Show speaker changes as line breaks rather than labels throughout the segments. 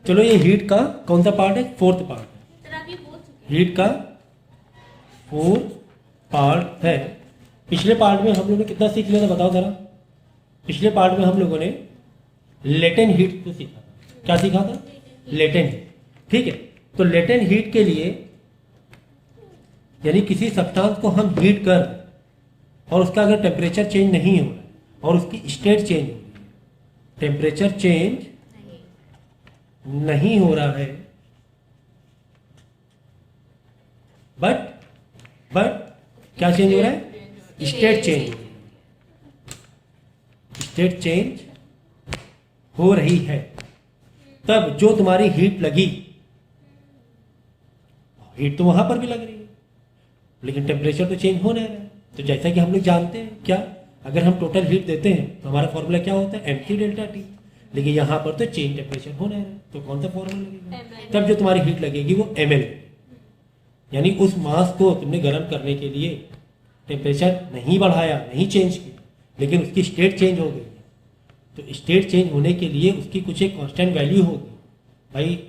चलो ये हीट का कौन सा पार्ट है? फोर्थ पार्ट है। हीट का फोर्थ पार्ट है। पिछले पार्ट में हम लोगों ने कितना सीख लिया था बताओ जरा। पिछले पार्ट में हम लोगों ने लेटेंट हीट को सीखा था। क्या सीखा था? Latent heat. ठीक है, तो लेटेंट हीट के लिए यानी किसी सब्सटेंस को हम हीट कर और उसका अगर टेम्परेचर चेंज नहीं हो रहा है और उसकी स्टेट चेंज हो रही है, टेम्परेचर चेंज नहीं हो रहा है, बट क्या चेंज हो रहा है? स्टेट चेंज हो रही है। स्टेट चेंज हो रही है, तब जो तुम्हारी हीट लगी, हीट तो वहां पर भी लग रही है लेकिन टेम्परेचर तो चेंज हो नहीं रहा है। तो जैसा कि हम लोग जानते हैं क्या, अगर हम टोटल हीट देते हैं तो हमारा फॉर्मूला क्या होता है? mc delta T. लेकिन यहाँ पर तो चेंज टेम्परेचर हो नहीं रहा है, तो कौन सा फॉर्मूला लगेगा? तब जो तुम्हारी हीट लगेगी वो ml, यानी उस मास को तुमने गर्म करने के लिए टेम्परेचर नहीं बढ़ाया, नहीं चेंज किया, लेकिन उसकी स्टेट चेंज हो गई। तो स्टेट चेंज होने के लिए उसकी कुछ एक कांस्टेंट वैल्यू होगी। भाई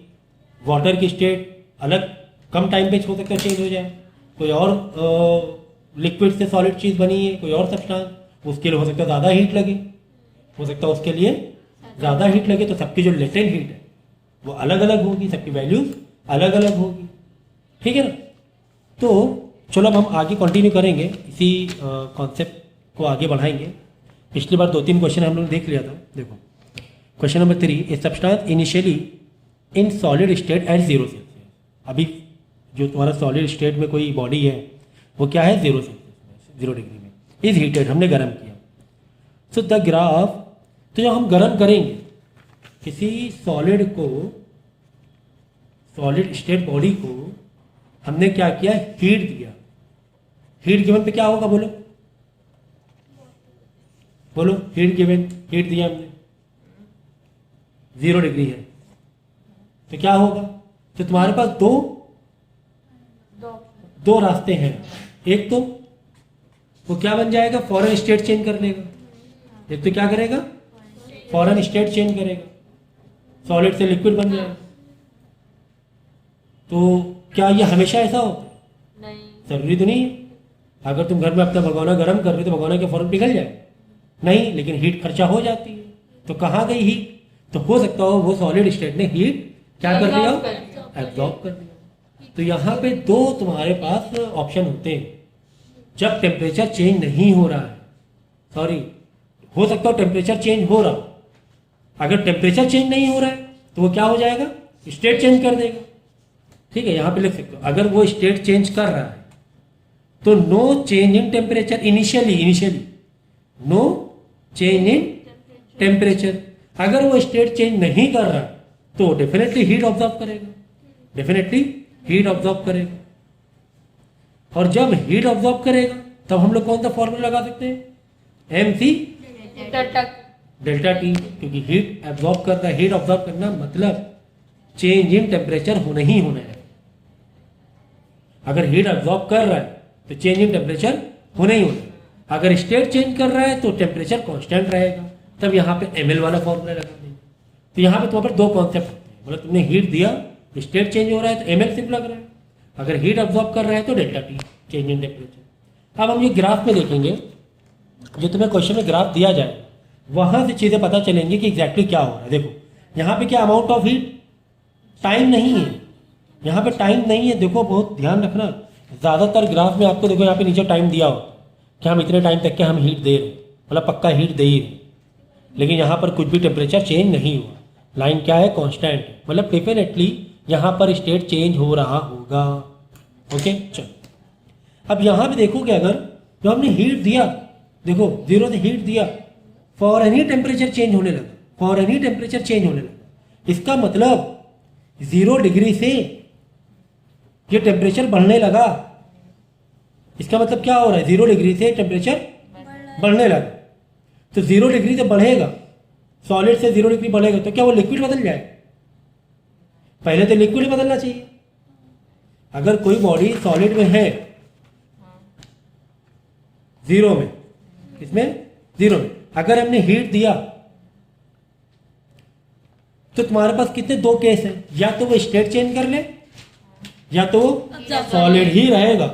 वाटर की स्टेट अलग कम टाइम पे हो सकता है चेंज हो जाए, कोई और लिक्विड से सॉलिड चीज़ बनी है, कोई और सब्सटेंस, उसके लिए हो सकता है ज़्यादा हीट लगे, हो सकता है उसके लिए ज़्यादा हीट लगे। तो सबकी जो लेटेंट हीट है वो अलग अलग होगी, सबकी वैल्यूज अलग अलग होगी। ठीक है ना? तो चलो अब हम आगे कंटिन्यू करेंगे, इसी कॉन्सेप्ट को आगे बढ़ाएंगे। पिछली बार 2-3 क्वेश्चन हम लोग ने देख लिया था। देखो question number 3, a substance initially in solid state at 0 Celsius. अभी जो तुम्हारा सॉलिड स्टेट में कोई बॉडी है वो क्या है? 0 सेल्सियस, 0 डिग्री में इज हीटेड, हमने गर्म किया। सो द ग्राफ, तो जब हम गर्म करेंगे किसी सॉलिड को, सॉलिड स्टेट बॉडी को हमने क्या किया? हीट दिया। हीट गिवन पे क्या होगा? बोलो बोलो, हीट गिवन, हीट दिया हमने, 0 डिग्री है, तो क्या होगा? तो तुम्हारे पास दो रास्ते हैं। एक तो वो क्या बन जाएगा? फॉरेन स्टेट चेंज कर लेगा। एक तो क्या करेगा? फॉरेन स्टेट चेंज करेगा, सॉलिड से लिक्विड बन जाएगा। तो क्या ये हमेशा ऐसा होता है? नहीं, जरूरी तो नहीं है। अगर तुम घर में अपना भगोना गर्म कर रहे हो तो भगोना के फौरन पिघल जाए? नहीं, लेकिन हीट खर्चा हो जाती है। तो कहाँ गई हीट? तो हो सकता हो वो सॉलिड स्टेट ने हीट क्या कर लिया? एब्जॉर्ब कर लिया। तो यहाँ पे दो तुम्हारे पास ऑप्शन होते हैं। जब टेम्परेचर चेंज नहीं हो रहा है, सॉरी, हो सकता हो टेम्परेचर चेंज हो रहा हो, अगर टेम्परेचर चेंज नहीं हो रहा है तो वो क्या हो जाएगा? स्टेट चेंज कर देगा। ठीक है, यहाँ पे लिख सकते हो, अगर वो स्टेट चेंज कर रहा है तो no change in temperature initially no change in temperature. अगर वो स्टेट चेंज नहीं कर रहा तो डेफिनेटली हीट ऑब्जॉर्व करेगा, डेफिनेटली हीट ऑब्जॉर्व करेगा। और जब हीट ऑब्जॉर्व करेगा तब हम लोग कौन सा फॉर्मूला लगा सकते हैं? mc डेल्टा टी, क्योंकि हीट एब्जॉर्ब कर रहा है। हीट ऑब्जॉर्व करना मतलब चेंज इन टेम्परेचर होना ही होना है। अगर हीट एब्जॉर्ब कर रहा है तो चेंज इन टेम्परेचर होना ही होना है। अगर स्टेट चेंज कर रहा है तो टेम्परेचर कांस्टेंट रहेगा। तब यहाँ पे ml वाला फॉर्मूला लगा देंगे। तो यहाँ पे तुम्हारे पर दो कॉन्सेप्ट होते हैं। मतलब तुमने हीट दिया, स्टेट चेंज हो रहा है तो ml सिर्फ लग रहा है, अगर हीट ऑब्जॉर्ब कर रहा है तो delta T, change in temperature. अब हम ये ग्राफ में देखेंगे, जो तुम्हें क्वेश्चन में ग्राफ दिया जाए वहां से चीजें पता चलेंगी कि एग्जैक्टली क्या हो रहा है। देखो यहाँ पे क्या अमाउंट ऑफ हीट, टाइम नहीं है, यहाँ पे टाइम नहीं है। देखो बहुत ध्यान रखना, ज्यादातर ग्राफ में आपको देखो यहाँ पे नीचे टाइम दिया हो कि हम इतने टाइम तक के हम हीट दे रहे, मतलब पक्का हीट दे ही रहे, लेकिन यहाँ पर कुछ भी टेम्परेचर चेंज नहीं हुआ। लाइन क्या है? कांस्टेंट, मतलब डेफिनेटली यहाँ पर स्टेट चेंज हो रहा होगा। ओके, चलो अब यहाँ पे देखोगे, अगर जो हमने हीट दिया, देखो 0 से हीट दिया, फॉर एनी टेम्परेचर चेंज होने लगा, फॉर एनी टेम्परेचर चेंज होने लगा। इसका मतलब 0 डिग्री से ये टेम्परेचर बढ़ने लगा। इसका मतलब क्या हो रहा है? 0 डिग्री से टेम्परेचर बढ़ने लगा। तो 0 डिग्री से बढ़ेगा, सॉलिड से 0 डिग्री बढ़ेगा तो क्या वो लिक्विड बदल जाए? पहले तो लिक्विड बदलना चाहिए। अगर कोई बॉडी सॉलिड में है 0 में, इसमें 0 में, अगर हमने हीट दिया तो तुम्हारे पास कितने दो केस हैं, या तो वो स्टेट चेंज कर ले या तो सॉलिड ही रहेगा।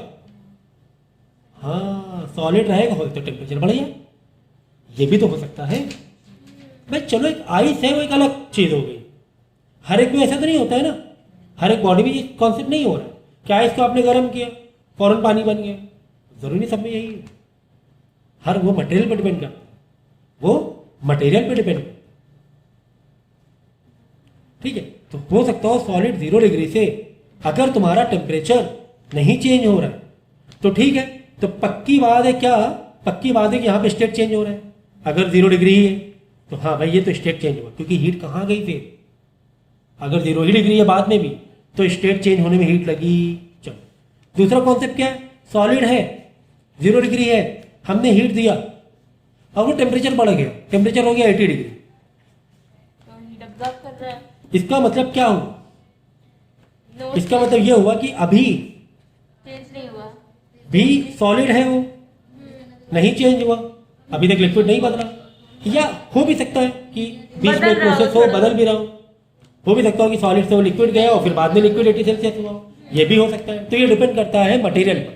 हाँ सॉलिड रहेगा हो तो टेम्परेचर बढ़ जाए, ये भी तो हो सकता है भाई। चलो एक आइस है वो एक अलग चीज हो गई, हर एक में ऐसा तो नहीं होता है ना, हर एक बॉडी में ये कॉन्सेप्ट नहीं हो रहा है कि आइस को आपने गर्म किया फौरन पानी बन गया, जरूरी नहीं सब में यही है। हर वो मटेरियल पे डिपेंड करता है, वो मटेरियल पे डिपेंड। ठीक है, तो हो सकता हो सॉलिड 0 डिग्री से अगर तुम्हारा टेम्परेचर नहीं चेंज हो रहा है तो ठीक है, तो पक्की बात है क्या, पक्की बात है कि यहाँ पे स्टेट चेंज हो रहा है। अगर 0 डिग्री है तो हाँ भाई ये तो स्टेट चेंज हुआ, क्योंकि हीट कहाँ गई फिर, अगर 0 ही डिग्री है बाद में भी तो स्टेट चेंज होने में हीट लगी। चलो दूसरा कॉन्सेप्ट क्या है, सॉलिड है 0 डिग्री है, हमने हीट दिया और वो टेम्परेचर बढ़ गया, टेम्परेचर हो गया 80 डिग्री, इसका मतलब क्या हुआ, इसका मतलब ये हुआ कि अभी
चेंज नहीं हुआ,
भी सॉलिड है वो नहीं चेंज हुआ, अभी तक लिक्विड नहीं बदला। या हो भी सकता है कि बीच में प्रोसेस हो बदल भी रहा हो भी सकता हो कि सॉलिड से वो लिक्विड गया और फिर बाद में लिक्विड 80 सेल्सियस हुआ, ये भी हो सकता है। तो ये डिपेंड करता है मटेरियल पर,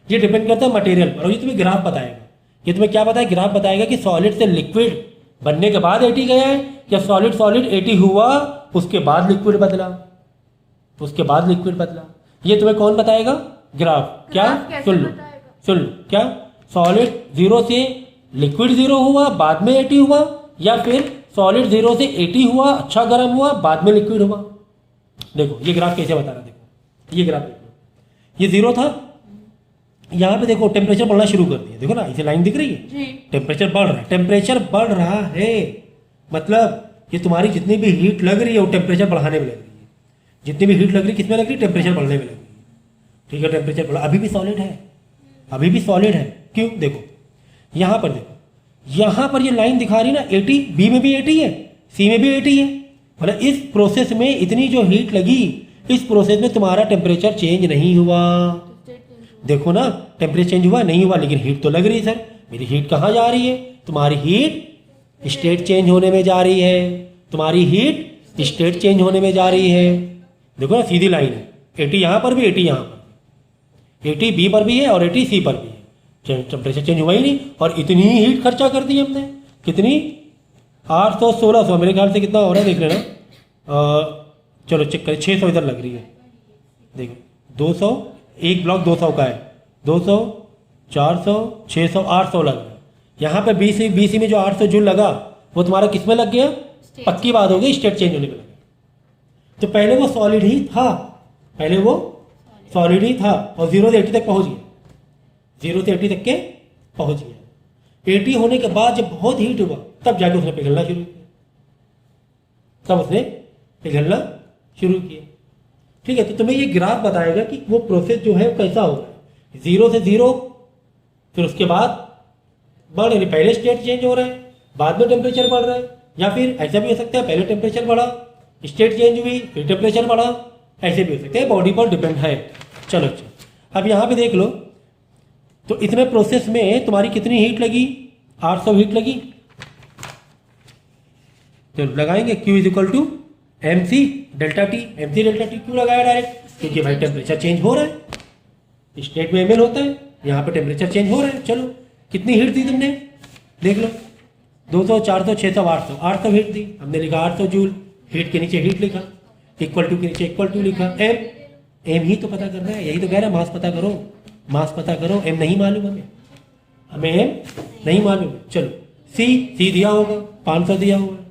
ये डिपेंड करता है मटेरियल पर। और ये तुम्हें ग्राफ बताएगा, ये तुम्हें क्या बताएगा, ग्राफ बताएगा कि सॉलिड से लिक्विड बनने के बाद 80 गया है या सॉलिड सॉलिड 80 हुआ उसके बाद लिक्विड बदला, उसके बाद लिक्विड बदला। ये तुम्हें कौन बताएगा, ग्राफ। क्या, सुन लो सुन लो, क्या सॉलिड 0 से लिक्विड 0 हुआ बाद में 80 हुआ, या फिर सॉलिड 0 से 80 हुआ अच्छा गर्म हुआ बाद में लिक्विड हुआ। देखो ये ग्राफ कैसे बता रहा, देखो ये ग्राफ देखो, ये 0 था, यहाँ पे देखो टेम्परेचर बढ़ना शुरू कर दिया, देखो ना इसे लाइन दिख रही है, टेम्परेचर बढ़ रहा है, टेम्परेचर बढ़ रहा है, मतलब ये तुम्हारी जितनी भी हीट लग रही है वो टेम्परेचर बढ़ाने में लग रही है, जितनी भी हीट लग रही है किसमें लग रही है, टेम्परेचर बढ़ने में लग रही है। ठीक है, टेम्परेचर बढ़ा, अभी भी सॉलिड है, अभी भी सॉलिड है, क्यों, देखो यहाँ पर देखो, यहाँ पर ये लाइन दिखा रही है ना 80, बी में भी 80 है, सी में भी 80 है, मतलब इस प्रोसेस में इतनी जो हीट लगी, इस प्रोसेस में तुम्हारा टेम्परेचर चेंज नहीं हुआ। देखो ना टेम्परेचर चेंज हुआ नहीं हुआ, लेकिन हीट तो लग रही है। सर मेरी हीट कहाँ जा रही है, तुम्हारी हीट स्टेट चेंज होने में जा रही है, तुम्हारी हीट स्टेट चेंज होने में जा रही है। देखो ना सीधी लाइन है, 80 यहाँ पर भी 80 यहाँ पर, 80 बी पर भी है और 80 सी पर भी है, टेम्परेचर चेंज हुआ ही नहीं। और इतनी ही हीट खर्चा कर दी हमने, कितनी, 800 1600, मेरे ख्याल से कितना हो रहा है देख लेना, चलो चेक करें, 600 इधर लग रही है, देखो 200, एक ब्लॉक 200 का है, 200 400 600 800 लग रहा है। यहाँ पे बीसी में जो 800 जूल लगा वो तुम्हारा किस में लग गया, पक्की बात हो गई स्टेट चेंज होने में लगा। तो पहले वो सॉलिड ही था, पहले वो सॉलिड ही था और 0 से 80 तक पहुंच गया, 0 से 80 तक के पहुंच गया। 80 होने के बाद जब बहुत हीट हुआ तब जाके उसने पिघलना शुरू किया, तब उसने पिघलना शुरू किया। ठीक है, तो तुम्हें ये ग्राफ बताएगा कि वो प्रोसेस जो है कैसा हो रहा है, 0 से 0, फिर उसके बाद बढ़ रही, पहले स्टेट चेंज हो रहा है बाद में टेम्परेचर बढ़ रहा है, या फिर ऐसा भी हो सकता है पहले टेम्परेचर बढ़ा स्टेट चेंज हुई फिर टेम्परेचर बढ़ा, ऐसे भी हो सकता है, बॉडी पर डिपेंड है। चलो अच्छा अब यहाँ पे देख लो, तो इतने प्रोसेस में तुम्हारी कितनी हीट लगी, 800 हीट लगी। तो लगाएंगे Q is equal to m c delta t, m c delta t क्यों लगाया डायरेक्ट, क्योंकि भाई टेम्परेचर चेंज हो रहा है, स्टेट में ml होता है, यहाँ पे टेम्परेचर चेंज हो रहा है। चलो कितनी हीट दी तुमने, देख लो 200 400 600 800, 800 हीट दी, हमने लिखा 800 जूल, हीट के नीचे हीट लिखा, इक्वल टू के नीचे इक्वल टू लिखा, एम ही तो पता करना है, यही तो कह रहा है मास पता करो, मास पता करो, एम नहीं मालूम हमें एम नहीं मालूम। चलो सी दिया होगा 500 दिया हुआ है,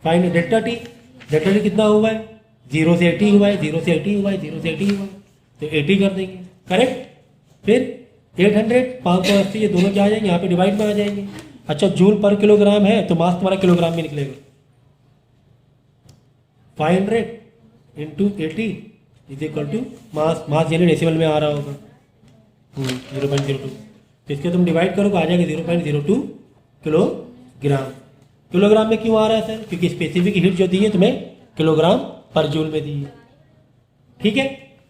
फाइन डेल्टा टी कितना हुआ है, 0 से 80 हुआ है, 0 से 80 हुआ है, 0 से 80 हुआ है, तो 80 कर देंगे करेक्ट। फिर 800 580 ये दोनों क्या आ जाएंगे, यहाँ पे डिवाइड में आ जाएंगे। अच्छा जूल पर किलोग्राम है तो मास तुम्हारा किलोग्राम में निकलेगा, 500 into 80 is equal to mass यानी डेसिमल में आ रहा होगा 0.02, तो इसके तुम डिवाइड करोगे आ जाएगा 0.02 किलोग्राम। किलोग्राम में क्यों आ रहा है सर, क्योंकि स्पेसिफिक हीट जो दी है तुम्हें किलोग्राम पर जूल में दी है। ठीक है,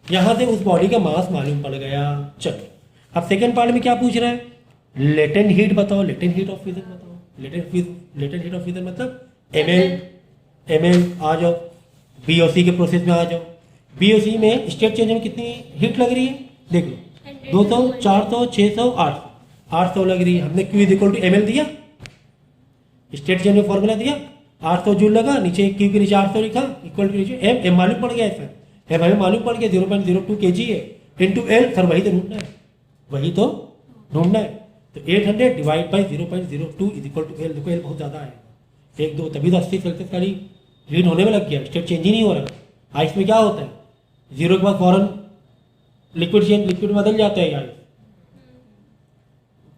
यहां से उस बॉडी का मास मालूम पड़ गया। चलो अब सेकेंड पार्ट में क्या पूछ रहा है, लेटेंट हीट बताओ, लेटेंट हीट ऑफ फ्यूजन बताओ। लेटेंट हीट ऑफ फ्यूजन मतलब ml, ml आ जाओ, BOC के प्रोसेस में आ जाओ। BOC में स्टेट चेंज में कितनी हीट लग रही है, देख लो 200, 400, 600, 800 लग रही है। हमने Q is equal to ml दिया, स्टेट चेंज में फॉर्मूला दिया, 800 जूल लगा, नीचे Q के नीचे 800 लिखा, इक्वल टू नीचे m मालूम पड़ गया है सर, m हमें मालूम पड़ गया 0.02 kg है, इंटू L सर वही तो ढूंढना है, वही तो ढूंढना है। तो 800 divide by 0.02 is equal to L। देखो L बहुत ज़्यादा है, 1 2, तभी तो 80 सेल्सियस खाली हीट होने में लग गया, स्टेट चेंज ही नहीं हो रहा। आइस में क्या होता है, 0 के बाद फॉरन लिक्विड बदल जाता है आइस,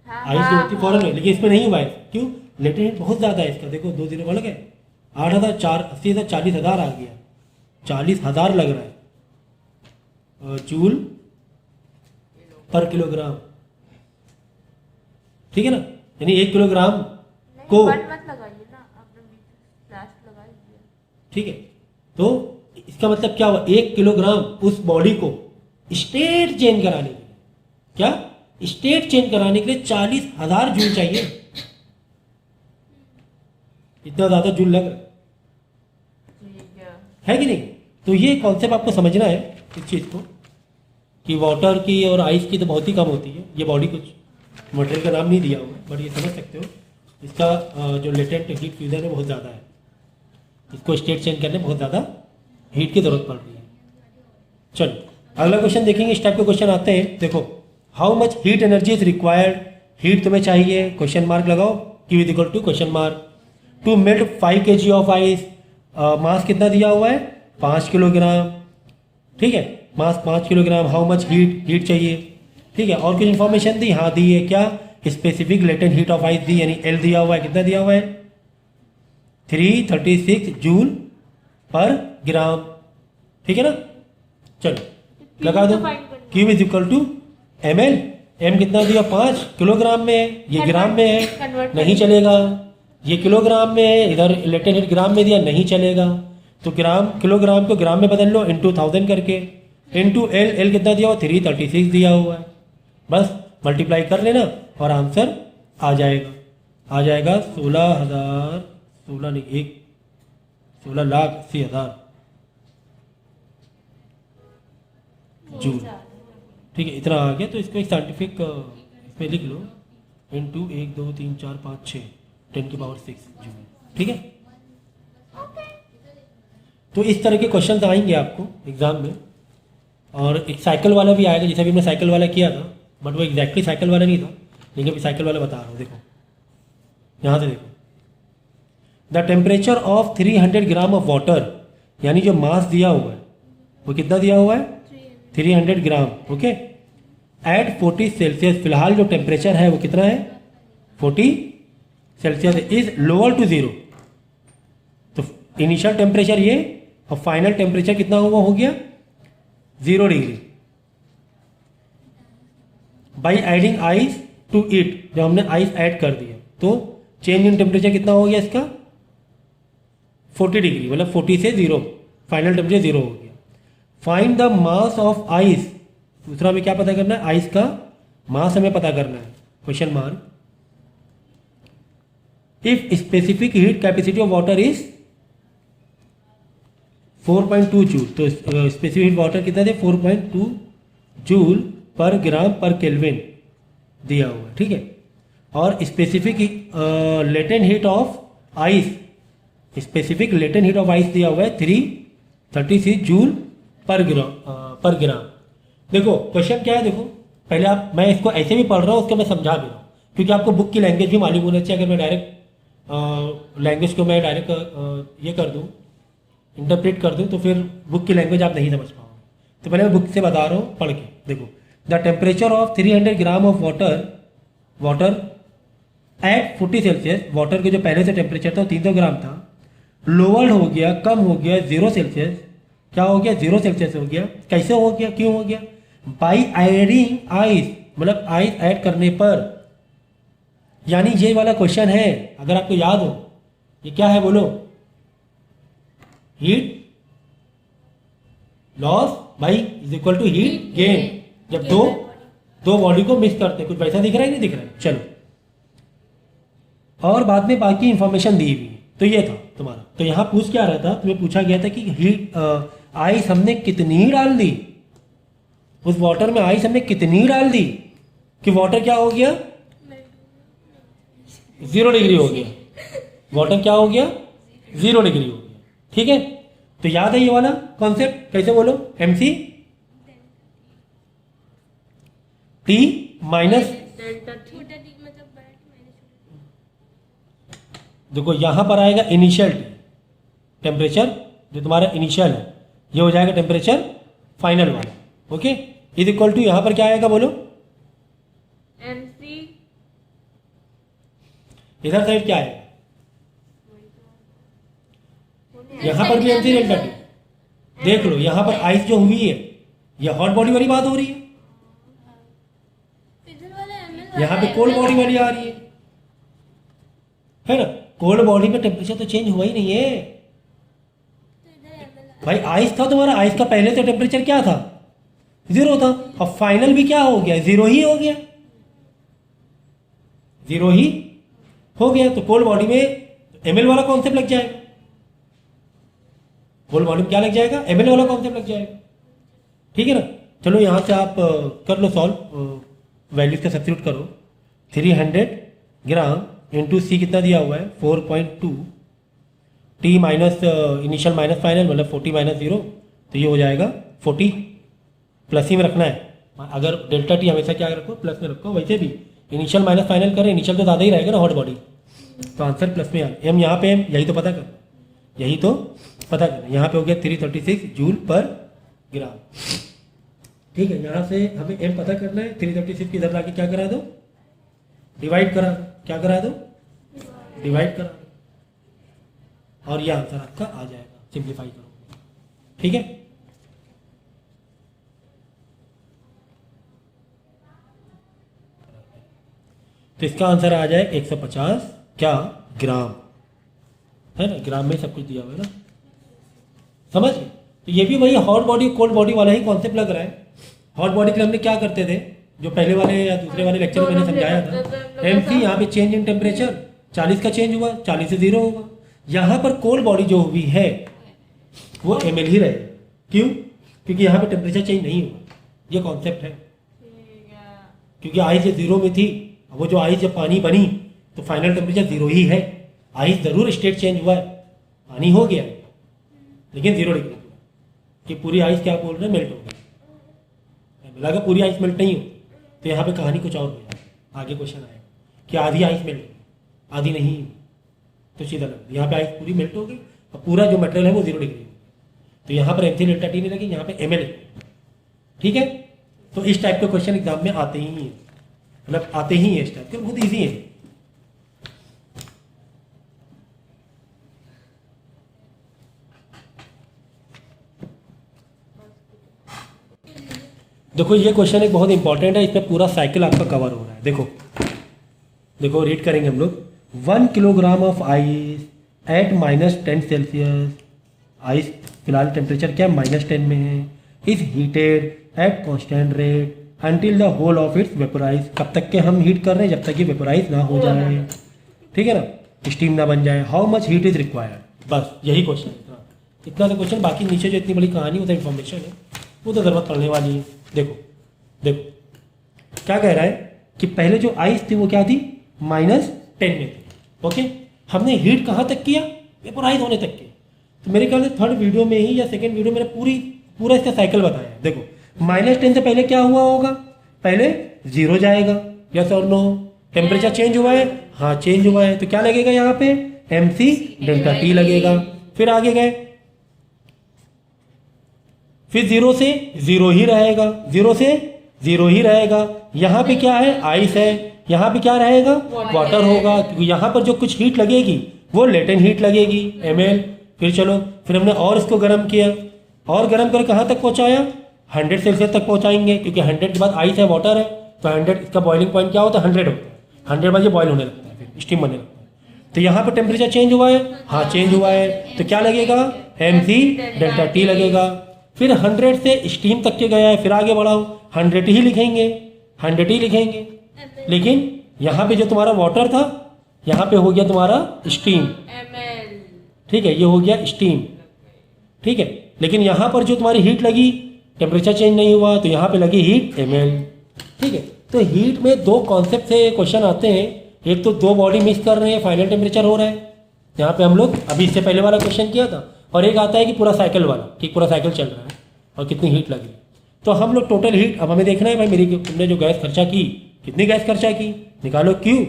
आइस जो होती फॉरन में, लेकिन इसमें नहीं हुआ है। क्यों, लेटेंट हीट बहुत ज़्यादा है इसका, देखो 2 0 बढ़ गए, 8,000, 80,000, 40,000 आ गया, 40,000 लग रहा है जूल पर किलोग्राम, ठीक है ना, यानी 1 किलोग्राम को,
मत लगाइए ना, आपने लास्ट लगाई दिया।
ठीक है, तो इसका मतलब क्या हुआ, 1 किलोग्राम उस बॉडी को स्टेट चेंज कराने के लिए, क्या स्टेट चेंज कराने के लिए 40,000 जूल चाहिए, इतना ज्यादा जूल लग रहा है कि नहीं। तो ये कॉन्सेप्ट आपको समझना है इस चीज को, कि वाटर की और आइस की तो बहुत ही कम होती है, ये बॉडी कुछ मटेरियल का नाम नहीं दिया हुआ, बट ये समझ सकते हो इसका जो लेटेंट हीट फ्यूजन है बहुत ज़्यादा है, इसको स्टेट चेंज करने में बहुत ज़्यादा हीट की जरूरत पड़ रही है। चलो अगला क्वेश्चन देखेंगे, इस टाइप के क्वेश्चन आते हैं। देखो, how much heat energy is required, heat तुम्हें चाहिए, क्वेश्चन मार्क लगाओ, Q is equal to question mark, to melt 5 kg of ice, mass कितना दिया हुआ है 5 किलोग्राम, ठीक है, mass 5 kilogram, how much heat चाहिए, ठीक है। और कुछ इन्फॉर्मेशन दी, हाँ दी है, क्या specific latent heat of ice दी, यानी L दिया हुआ है, कितना दिया हुआ है 336 जूल पर ग्राम, ठीक है ना। चलो लगा दो, Q is equal to ml, m कितना दिया 5 किलोग्राम में है, ये ग्राम में है, नहीं चलेगा, ये किलोग्राम में है, इधर लेटेंट हीट ग्राम में दिया, नहीं चलेगा, तो ग्राम किलोग्राम को ग्राम में बदल लो, इंटू 1000 करके, इंटू L कितना दिया हुआ 336 दिया हुआ है, बस मल्टीप्लाई कर लेना और आंसर आ जाएगा 16,80,000 जूल, ठीक है, इतना आ गया। तो इसको एक साइंटिफिक इसमें लिख लो, इंटू 1 2 3 4 5 6 10 की पावर 6 जूल, ठीक है। तो इस तरह के क्वेश्चन आएंगे आपको एग्जाम में, और एक साइकिल वाला भी आएगा, जैसे अभी मैं साइकिल वाला किया था, बट वो एग्जैक्टली साइकिल वाला नहीं था, लेकिन अभी साइकिल वाला बता रहा हूँ। देखो यहाँ से देखो, the temperature of 300 gram of water, यानी जो मास दिया हुआ है वो कितना दिया हुआ है 300 ग्राम, ओके, एट 40 सेल्सियस, फिलहाल जो टेम्परेचर है वो कितना है 40 सेल्सियस, इज लोअर टू 0। तो इनिशियल टेम्परेचर ये और फाइनल टेम्परेचर कितना हुआ, हो गया 0 degree. By adding ice to it, जब हमने आइस ऐड कर दिया तो चेंज इन टेम्परेचर कितना हो गया इसका 40 डिग्री, मतलब 40 से 0, फाइनल टेम्परेचर 0 हो गया। Find the mass of ice, दूसरा में क्या पता करना है, आइस का मास हमें पता करना है, question mark. If specific heat capacity of water is 4.2 joule, तो स्पेसिफिक हीट वाटर कितना थे 4.2 जूल पर ग्राम पर केल्विन दिया हुआ है, ठीक है। और specific latent heat of ice, specific latent heat of ice दिया हुआ है 336 जूल पर ग्राम। देखो क्वेश्चन क्या है, देखो पहले आप, मैं इसको ऐसे भी पढ़ रहा हूँ, उसको मैं समझा भी रहा हूँ, क्योंकि आपको बुक की लैंग्वेज भी मालूम होना चाहिए। अगर मैं डायरेक्ट लैंग्वेज को मैं डायरेक्ट ये कर दूँ, इंटरप्रेट कर दूँ, तो फिर बुक की लैंग्वेज आप नहीं समझ पाओगे। तो पहले मैं बुक से बता रहा हूँ पढ़ के, देखो, the temperature of 300 gram of water at 40 Celsius, water के जो पहले से टेम्परेचर था 300 ग्राम था, लोअर्ड हो गया, कम हो गया 0 सेल्सियस, क्या हो गया 0 सेल्सियस हो गया। कैसे हो गया, क्यों हो गया, बाई एडिंग आइस, मतलब आइस ऐड करने पर। यानी ये वाला क्वेश्चन है, अगर आपको याद हो, ये क्या है बोलो, heat loss by is equal to heat gain, जब दो बॉडी को मिक्स करते हैं। कुछ वैसा दिख रहा है, नहीं दिख रहा है, चलो। और बाद में बाकी इंफॉर्मेशन दी हुई है, तो ये था तुम्हारा। तो यहाँ पूछ क्या रहा था, तुम्हें पूछा गया था कि हीट आइस हमने कितनी डाल दी, उस वाटर में आइस हमने कितनी डाल दी कि वाटर क्या हो गया, 0 डिग्री हो गया। वाटर क्या हो गया, 0 डिग्री हो गया। ठीक है, तो याद है ये वाला कॉन्सेप्ट, कैसे बोलो, MC T minus,
delta T
छोटा टी मतलब बड़ा टी माइनस छोटा
देखो यहां पर आएगा इनिशियल टेम्परेचर, जो तुम्हारा इनिशियल है, ये हो जाएगा टेम्परेचर फाइनल वाला। ओके, इज इक्वल टू यहां पर क्या आएगा बोलो,
एमसी
इधर साइड क्या आएगा, यहां पर भी MC डेल्टा टी। देख लो यहां पर आइस जो हुई है, ये हॉट बॉडी वाली बात हो रही है,
इधर वाला ml
यहाँ पे कोल्ड बॉडी वाली आ रही है ना। कोल्ड बॉडी में टेम्परेचर तो चेंज हुआ ही नहीं है
तो इधर ml
भाई। आइस था तुम्हारा, आइस का पहले तो टेम्परेचर क्या था, 0 था, अब फाइनल भी क्या हो गया, 0 ही हो गया, 0 ही हो गया। तो कोल्ड बॉडी में ml वाला कॉन्सेप्ट लग जाएगा, कोल्ड बॉडी में क्या लग जाएगा, ml वाला कॉन्सेप्ट लग जाएगा। ठीक है ना, चलो यहाँ से आप कर लो सॉल्व, वैल्यूज का सब्स्टिट्यूट करो। 300 ग्राम इंटू सी कितना दिया हुआ है 4.2, T minus initial minus final मतलब 40 माइनस 0, तो ये हो जाएगा 40, प्लस ही में रखना है। अगर डेल्टा टी हमेशा क्या रखो, प्लस में रखो। वैसे भी इनिशियल माइनस फाइनल करें, इनिशियल तो ज़्यादा ही रहेगा ना हॉट बॉडी, तो आंसर प्लस में आ एम यहाँ पे एम, यही तो पता कर, यही तो पता कर। यहाँ पे हो गया 336 जूल पर ग्राम। ठीक है, यहाँ से हमें एम पता करना है, 336 की इधर लाके क्या करा दो, डिवाइड करा दो, क्या करा दो, डिवाइड करा दो, और ये आंसर आपका आ जाएगा, सिंप्लीफाई करो। ठीक है, तो इसका आंसर आ जाए 150 क्या ग्राम, है ना, ग्राम में सब कुछ दिया हुआ है ना, समझ। तो ये भी वही हॉट बॉडी कोल्ड बॉडी वाला ही कॉन्सेप्ट लग रहा है। हॉट बॉडी के लिए हमने क्या करते थे, जो पहले वाले या दूसरे वाले लेक्चर में मैंने समझाया था, MC यहाँ पे चेंज इन टेम्परेचर 40 का चेंज हुआ, 40 से 0 होगा। यहाँ पर कोल्ड बॉडी जो हुई है वो ml ही रहेगा, क्यों, क्योंकि यहाँ पे टेम्परेचर चेंज नहीं हुआ, ये कॉन्सेप्ट है।
ठीक है।
क्योंकि आइस जो 0 में थी, वो जो आइस जब पानी बनी तो फाइनल टेम्परेचर 0 ही है। आइस जरूर स्टेट चेंज हुआ है, पानी हो गया है, लेकिन 0 डिग्री कि पूरी आइस क्या बोल रहे हैं, मेल्ट हो गई। मिला का पूरी आइस मेल्ट नहीं हो, तो यहाँ पे कहानी कुछ और हो जाए। आगे क्वेश्चन आएगा कि आधी आइस मेल्ट हो, आधी नहीं, तो सीधा लग, यहाँ पे आइस पूरी मेल्ट हो गई और पूरा जो मटेरियल है वो 0 डिग्री हो गया। तो यहाँ पर MC डेल्टा टी नहीं लगी, यहाँ पे ml। ठीक है, तो इस टाइप के क्वेश्चन एग्जाम में आते ही हैं, मतलब आते ही हैं इस टाइप के, बहुत ईजी है। देखो ये क्वेश्चन एक बहुत इंपॉर्टेंट है, इसमें पूरा साइकिल आपका कवर हो रहा है। देखो देखो रीड करेंगे हम लोग। 1 kilogram of ice at -10 Celsius, ice फिलहाल टेम्परेचर क्या -10 में है, is heated at constant rate until the whole of its vaporise. कब तक के हम हीट कर रहे हैं, जब तक कि वेपोराइज ना हो जाए, ठीक है ना, स्टीम ना बन जाए। How much heat is required, बस यही क्वेश्चन है, इतना सा क्वेश्चन। बाकी नीचे जो इतनी बड़ी कहानी वो तो इन्फॉर्मेशन है, वो तो जरूरत पड़ने वाली है। देखो देखो क्या कह रहा है कि पहले जो आइस थी वो क्या थी, -10 में थी। ओके, हमने हीट कहाँ तक किया, वेपोराइज होने तक किया। तो मेरे ख्याल से थर्ड वीडियो में ही या सेकंड वीडियो में पूरा इसका साइकिल बताया है। देखो -10 से पहले क्या हुआ होगा, पहले 0 जाएगा, यस और नो। टेम्परेचर चेंज हुआ है, हाँ चेंज हुआ है, तो क्या लगेगा यहाँ पे, MC डेल्टा टी लगेगा। फिर आगे गए, फिर 0 से 0 ही रहेगा, 0 से 0 ही रहेगा। यहाँ पे क्या है, आइस है, यहाँ पे क्या रहेगा, वाटर होगा, क्योंकि यहाँ पर जो कुछ हीट लगेगी वो लेटेंट हीट लगेगी, ml। फिर चलो, फिर हमने और इसको गर्म किया, और गर्म कर कहाँ तक पहुँचाया, 100 सेल्सियस तक पहुँचाएंगे, क्योंकि 100 के बाद आइस है, वाटर है, तो 100 इसका बॉइलिंग पॉइंट क्या होता है, 100 होता है। 100 बाद ये बॉयल होने लगता है, फिर स्टीम बनने लगता है। तो यहाँ पर टेम्परेचर चेंज हुआ है, हाँ चेंज हुआ है, तो क्या लगेगा, MC डेल्टा टी लगेगा। फिर 100 से स्टीम तक के गया है, फिर आगे बढ़ाओ, 100 ही लिखेंगे, 100 ही लिखेंगे। लेकिन यहाँ पे जो तुम्हारा वाटर था, यहाँ पे हो गया तुम्हारा स्टीम,
ml
ठीक है, ये हो गया स्टीम, ठीक है। लेकिन यहाँ पर जो तुम्हारी हीट लगी, टेम्परेचर चेंज नहीं हुआ, तो यहाँ पे लगी हीट ml, ठीक है। तो हीट में दो कॉन्सेप्ट से क्वेश्चन आते हैं, एक तो दो बॉडी मिक्स कर रहे हैं, फाइनल टेम्परेचर हो रहा है, यहाँ पे हम लोग अभी इससे पहले वाला क्वेश्चन किया था, और एक आता है कि पूरा साइकिल वाला, ठीक, पूरा साइकिल चल रहा है और कितनी हीट लगी। तो हम लोग टोटल हीट, अब हमें देखना है भाई मेरी तुमने जो गैस खर्चा की, कितनी गैस खर्चा की, निकालो Q,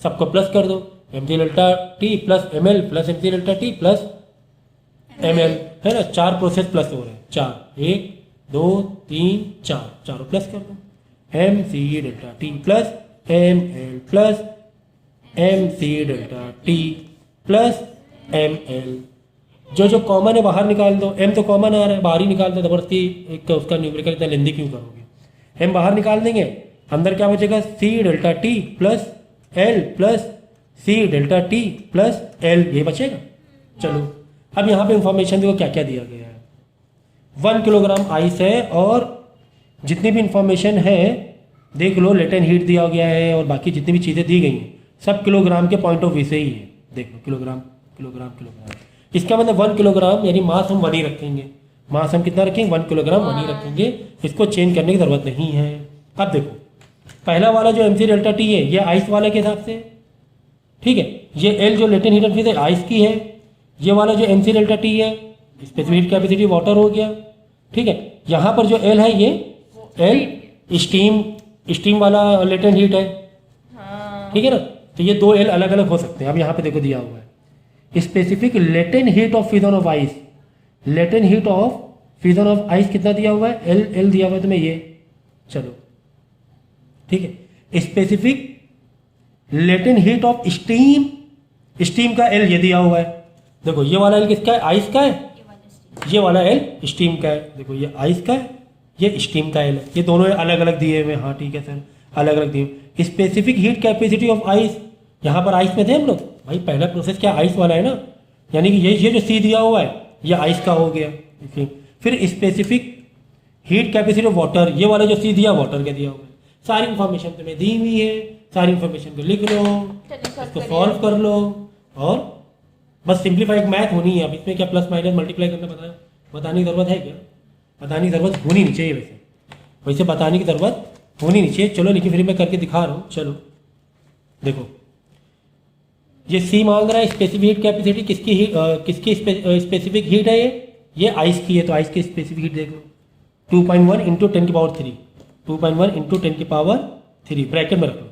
सबको प्लस कर दो, mg delta T plus ml plus mg delta T plus ml, है ना, 4 प्रोसेस प्लस हो रहे हैं, 4, 1 2 3 4, चारों प्लस कर दो, mc delta T plus ml plus mc delta T plus ml। जो कॉमन है बाहर निकाल दो, m तो कॉमन आ रहा है, बाहर ही निकाल दो, जबरदस्ती एक तो उसका न्यूमेरिकल इतना लेंदी क्यों करोगे, m बाहर निकाल देंगे, अंदर क्या बचेगा, c delta T plus l plus c delta T plus l, ये बचेगा। चलो अब यहाँ पे इंफॉर्मेशन देखो क्या क्या दिया गया है, 1 किलोग्राम आइस है, और जितनी भी इंफॉर्मेशन है देख लो, लेटेंट हीट दिया गया है और बाकी जितनी भी चीज़ें दी गई हैं सब किलोग्राम के पॉइंट ऑफ व्यू से ही है, देख लो किलोग्राम किलोग्राम किलोग्राम, इसका मतलब 1 किलोग्राम यानी मास हम 1 ही रखेंगे, मास हम कितना रखेंगे, 1 किलोग्राम 1 ही रखेंगे, इसको चेंज करने की ज़रूरत नहीं है। अब देखो पहला वाला जो mc डेल्टा टी है ये आइस वाले के हिसाब से, ठीक है, ये L जो लेटेंट हीट ऑफ है आइस की है, ये वाला जो mc डेल्टा टी है स्पेसिफिक हीट कैपेसिटी वाटर हो गया, ठीक है। यहाँ पर जो L है ये L स्टीम वाला लेटेंट हीट है, ठीक है ना, तो ये दो L अलग अलग हो सकते हैं। अब यहाँ पे देखो दिया हुआ है specific latent heat of fusion of ice, latent heat of fusion of ice कितना दिया हुआ है, L दिया हुआ है तुम्हें ये, चलो ठीक है। Specific latent heat of steam का L ये दिया हुआ है, देखो ये वाला L किसका है, आइस का है, ये वाला L स्टीम का है, देखो ये आइस का है, ये स्टीम का L है, ये दोनों अलग अलग दिए हुए, हाँ ठीक है सर, अलग अलग दिए। Specific heat capacity of ice, यहाँ पर आइस में थे हम लोग, भाई पहला प्रोसेस क्या आइस वाला है ना, यानी कि ये जो C दिया हुआ है ये आइस का हो गया, फिर specific heat capacity of water, ये वाला जो C दिया वाटर का दिया हुआ है। सारी इंफॉर्मेशन तुम्हें दी हुई है, सारी इंफॉर्मेशन को लिख लो, इसको सॉल्व कर लो, और बस सिंप्लीफाइड मैथ होनी है। अब इसमें क्या प्लस माइनस मल्टीप्लाई करना बताने की ज़रूरत है क्या, बताने की ज़रूरत होनी नहीं चाहिए, वैसे बताने की ज़रूरत होनी नहीं चाहिए। चलो लेकिन फिर मैं करके दिखा रहा हूँ, चलो देखो ये C मांग रहा है स्पेसिफिक हीट कैपेसिटी, किसकी स्पेसिफिक हीट है, ये आइस की है, तो आइस की स्पेसिफिक हीट देख लो 2.1 इंटू 10 की पावर 3, 2.1 इंटू 10 की पावर 3 ब्रैकेट में रखो,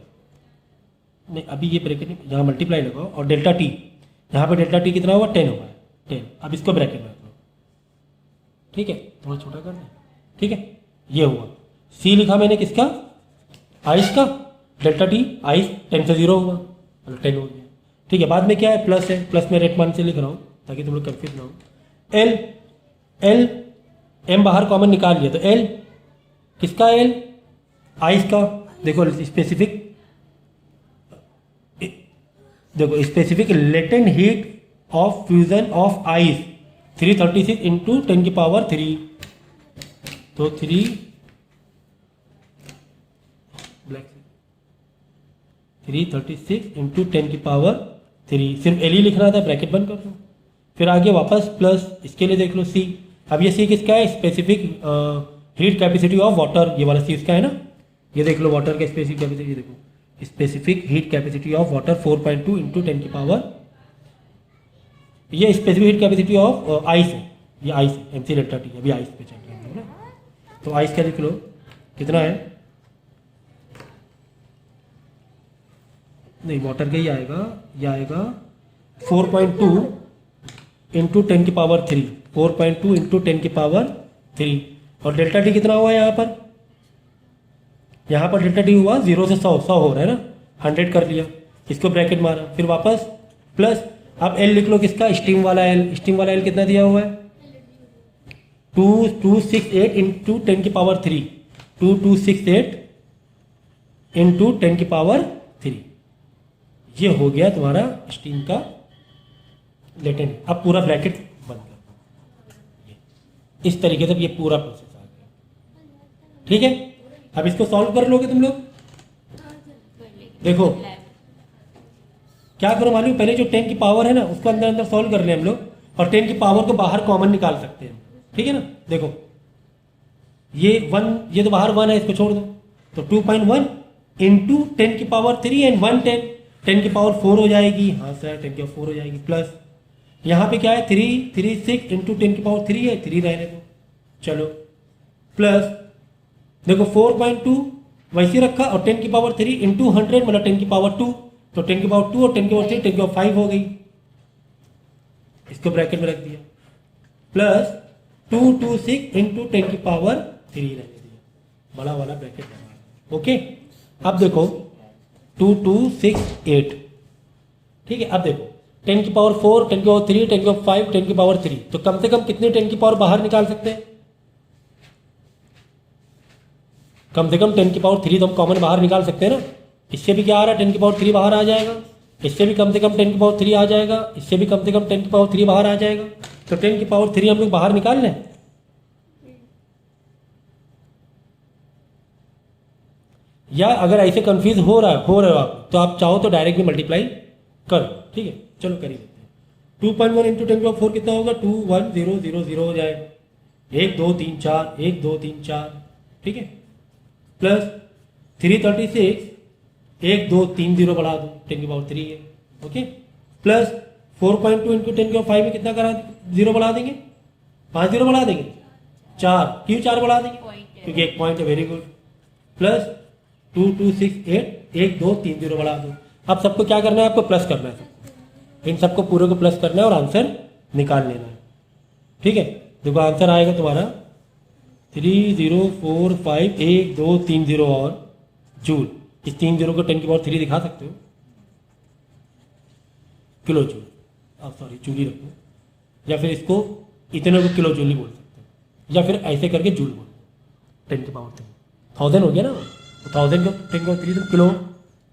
नहीं अभी ये ब्रैकेट में यहाँ मल्टीप्लाई लगाओ, और डेल्टा टी, यहाँ पे डेल्टा टी कितना हुआ 10 हुआ है, 10, अब इसको ब्रैकेट में रखो, ठीक है, थोड़ा छोटा कर दें, ठीक है, ये हुआ C लिखा मैंने किसका, आइस का, डेल्टा टी आइस 10 से 0 हुआ, मतलब 10 हो गया, ठीक है। बाद में क्या है, प्लस है, प्लस में रेट मान से लिख रहा हूँ ताकि तुम लोग कंफ्यूज ना हो। L M बाहर कॉमन निकाल लिया, तो L किसका, L आइस का, देखो स्पेसिफिक, देखो specific latent heat of fusion of ice 336 into 10 की पावर 3, तो 336 इंटू 10 की पावर 3, सिर्फ L ही लिखना था, ब्रैकेट बंद कर दो, फिर आगे वापस प्लस, इसके लिए देख लो C, अब ये C किसका है, specific heat capacity of water, ये वाला C इसका है ना, ये देख लो वाटर का स्पेसिफिक कैपेसिटी, देखो specific heat capacity of water 4.2 into 10 की पावर, ये specific heat capacity of ice है, ये आइस है, mc डेल्टा टी, अभी आइस पे चल रहे हैं ना, तो आइस का लिख लो कितना है, नहीं वाटर का ही आएगा, ये आएगा 4.2 इंटू 10 की पावर 3, 4.2 इंटू 10 की पावर 3, और डेल्टा टी कितना हुआ यहाँ पर, यहाँ पर डेल्टा टी हुआ 0 से 100 हो रहा है ना, 100 कर लिया, इसको ब्रैकेट मारा, फिर वापस प्लस, अब L लिख लो किसका, स्टीम वाला L, स्टीम वाला L कितना दिया हुआ है 2268 इंटू 10 की पावर 3, 2268 इंटू 10 की पावर 3, ये हो गया तुम्हारा स्टीम का लेटेंट। अब पूरा ब्रैकेट बंद कर दो, इस तरीके से ये पूरा प्रोसेस आ गया, ठीक है। अब इसको सॉल्व कर लोगे तुम लोग, देखो क्या करो मालूम, पहले जो 10 की पावर है ना उसको अंदर अंदर सॉल्व कर ले हम लोग, और 10 की पावर को बाहर कॉमन निकाल सकते हैं, ठीक है ना। देखो ये 1, ये तो बाहर 1 है, इसको छोड़ दो, तो 2.1 इंटू 10 की पावर 3 एंड 1 10 की पावर 4 हो जाएगी। हाँ सर 10 की पावर 4 हो जाएगी। प्लस यहाँ पे क्या है 3 6 इंटू 10 की पावर 3 है, 3 रहने दो, चलो। प्लस देखो 4.2 वैसे रखा और 10 की पावर 3 इंटू 100 मतलब 10 की पावर 2, तो 10 की पावर 2 और 10 की पावर 3 10 की पावर 5 हो गई, इसको ब्रैकेट में रख दिया। प्लस 226 इंटू 10 की पावर 3 रहने दिया, बड़ा वाला ब्रैकेट लगा। ओके, अब देखो 2268, ठीक है। अब देखो 10 की पावर 4, 10 की पावर 3, 10 की पावर 5, 10 की पावर 3, तो कम से कम कितने 10 की पावर बाहर निकाल सकते हैं? कम से कम 10 की पावर 3 तो हम कॉमन बाहर निकाल सकते हैं ना। इससे भी क्या आ रहा है 10 की पावर 3 बाहर आ जाएगा, इससे भी कम से कम 10 की पावर 3 आ जाएगा, इससे भी कम से कम 10 की पावर 3 बाहर आ जाएगा, तो 10 की पावर 3 हम लोग बाहर निकाल लें। या अगर ऐसे कंफ्यूज हो रहे हो आप, तो आप चाहो तो डायरेक्ट भी मल्टीप्लाई करो, ठीक है। चलो कर ही लेते हैं। 2.1 इंटू 10 की पावर 4 कितना होगा? 21000 हो जाएगा, 1 2 3 4, 1 2 3 4, ठीक है। प्लस 336, 1 2 3 0 बढ़ा दो, 10 की पावर 3 है, ओके। प्लस 4.2 इंटू 10 की पावर 5 में कितना करा 0 बढ़ा देंगे, 5 0 बढ़ा देंगे, 4, क्यों 4 बढ़ा देंगे? क्योंकि एक पॉइंट है, वेरी गुड। प्लस 2268, 1 2 3 0 बढ़ा दो। अब सबको क्या करना है? आपको प्लस करना है, इन सबको पूरे को प्लस करना है और आंसर निकाल लेना है, ठीक है। देखो आंसर आएगा तुम्हारा 3045 1 2 3 0 और जूल। इस 3 0 को 10 की पावर 3 दिखा सकते हो, किलो जूल, आप सॉरी जूल ही रखो, या फिर इसको इतने को किलो जूल ही बोल सकते हो, या फिर ऐसे करके जूल बोल, 10 की पावर 3 1000 हो गया ना, तो 1000 को 10 की पावर 3 तो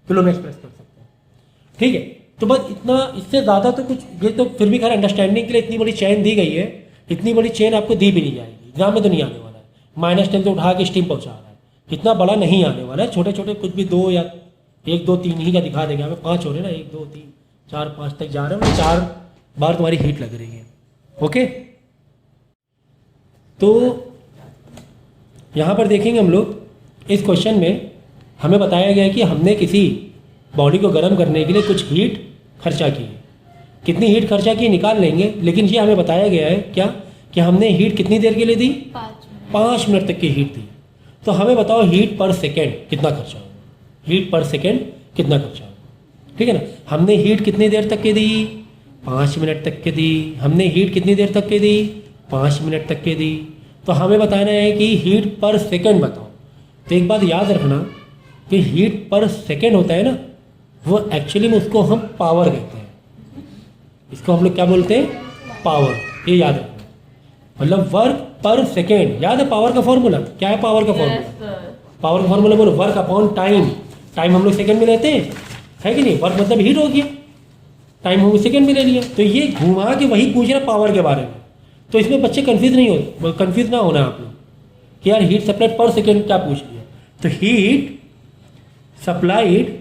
किलो में एक्सप्रेस कर सकते हैं, ठीक है। तो बस इतना, इससे ज़्यादा तो कुछ, ये तो फिर भी खैर अंडरस्टैंडिंग के लिए इतनी बड़ी चेन दी गई है, इतनी बड़ी चेन आपको दी भी नहीं जाएगी, एग्जाम में तो नहीं आने वाला है। -10 तो उठा के स्टीम पहुँचा रहा है, इतना बड़ा नहीं आने वाला है। छोटे छोटे कुछ भी 2 या 1 2 3 ही का दिखा देगा, हमें 5 हो रहे ना, 1 2 3 4 5 तक जा रहे हैं, 4 बार तुम्हारी हीट लग रही है, ओके। तो यहाँ पर देखेंगे हम लोग इस क्वेश्चन में हमें बताया गया है कि हमने किसी बॉडी को गर्म करने के लिए कुछ हीट खर्चा की है। कितनी हीट खर्चा की निकाल लेंगे, लेकिन ये हमें बताया गया है क्या कि हमने हीट कितनी देर के लिए दी? 5 मिनट तक की हीट दी। तो हमें बताओ हीट पर सेकेंड कितना खर्चा होगा, हीट पर सेकेंड कितना खर्चा होगा, ठीक है ना। हमने हीट कितनी देर तक की दी? 5 मिनट तक की दी। हमने हीट कितनी देर तक की दी? 5 मिनट तक की दी। तो हमें बताना है कि हीट पर सेकेंड बताओ। तो एक बात याद रखना कि हीट पर सेकेंड होता है ना, वो एक्चुअली में उसको हम पावर कहते हैं, इसको हम लोग क्या बोलते हैं? पावर। ये याद रखना, मतलब वर्क पर सेकेंड। याद है पावर का फॉर्मूला क्या है? पावर का फॉर्मूला, पावर का फॉर्मूला बोलो, वर्क अपॉन टाइम। टाइम हम लोग सेकेंड में लेते हैं, है कि नहीं? वर्क मतलब हीट हो गया, टाइम हम सेकेंड में ले लिया। तो ये घुमा के वही पूछ रहा पावर के बारे में। तो इसमें बच्चे कंफ्यूज नहीं हो, कंफ्यूज ना होना आप लोग कि यार हीट सप्लाइड पर सेकेंड क्या पूछ लिया। तो हीट सप्लाइड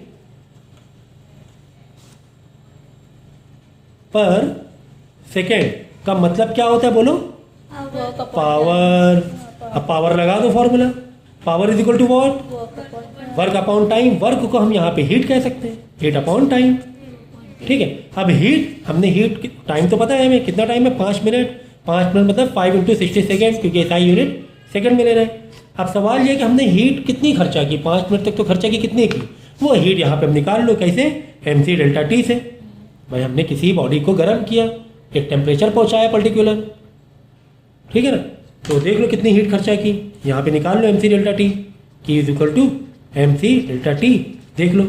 पर सेकेंड का मतलब क्या होता है बोलो? पावर। अब पावर लगा दो formula, power is equal to what? Work upon time. Work को हम यहाँ पे हीट कह सकते हैं, हीट अपॉन टाइम, ठीक है। अब हीट, हमने हीट टाइम तो पता है हमें कितना टाइम है? 5 मिनट। 5 मिनट मतलब 5 × 60 सेकेंड, क्योंकि SI यूनिट सेकेंड में ले रहे हैं। अब सवाल ये कि हमने हीट कितनी खर्चा की? 5 मिनट तक तो खर्चा की, कितनी की? वो हीट यहाँ पे हम निकाल लो, कैसे? MC डेल्टा T से। भाई हमने किसी बॉडी को गर्म किया, एक टेम्परेचर पहुँचाया पर्टिकुलर, ठीक है ना। तो देख लो कितनी हीट खर्चा की, यहाँ पे निकाल लो MC डेल्टा T की is equal to MC delta T। देख लो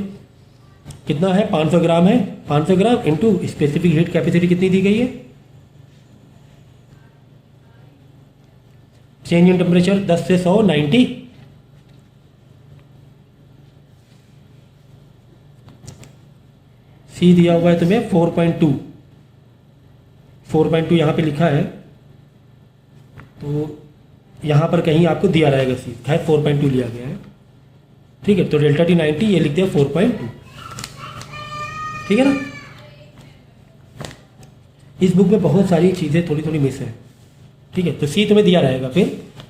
कितना है, 500 ग्राम है, 500 gram into specific heat capacity कितनी दी गई है? चेंज इन टेम्परेचर 10 से 100 90। सी दिया हुआ है तुम्हें 4.2, 4.2 यहाँ पे लिखा है, तो यहाँ पर कहीं आपको दिया रहेगा सी, खैर 4.2 लिया गया है, ठीक है। तो डेल्टा T 90, ये लिख दिया 4.2, ठीक है ना। इस बुक में बहुत सारी चीज़ें थोड़ी थोड़ी मिस है, ठीक है। तो सी तुम्हें दिया रहेगा फिर।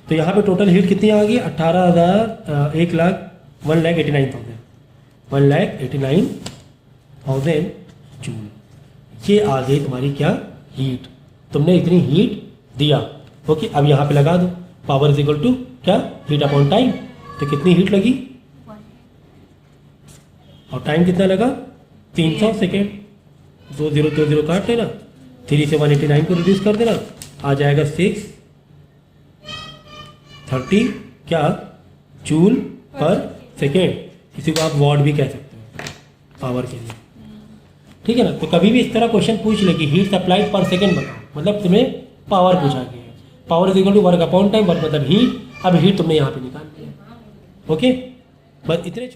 तो यहाँ पे टोटल हीट कितनी आ गई, 18,000 1,89,000 जूल। ये आ गई तुम्हारी क्या, हीट। तुमने इतनी हीट दिया, ओके। अब यहाँ पे लगा दो पावर इज इक्वल टू क्या, हीट अपॉन टाइम। तो कितनी हीट लगी और टाइम कितना लगा, 300 सेकेंड। 2020 काट लेना, 3 से 189 को रिड्यूस कर देना, आ जाएगा 630 क्या जूल पर सेकेंड। किसी को आप वॉट भी कह सकते हो पावर के लिए, ठीक है ना। तो कभी भी इस तरह क्वेश्चन पूछ ले कि हीट सप्लाइड पर सेकेंड बताओ, मतलब तुम्हें पावर पूछा गया है। Power is equal to work upon time, work मतलब हीट। अब हीट तुमने यहाँ पे निकाल दिया, ओके। बस इतने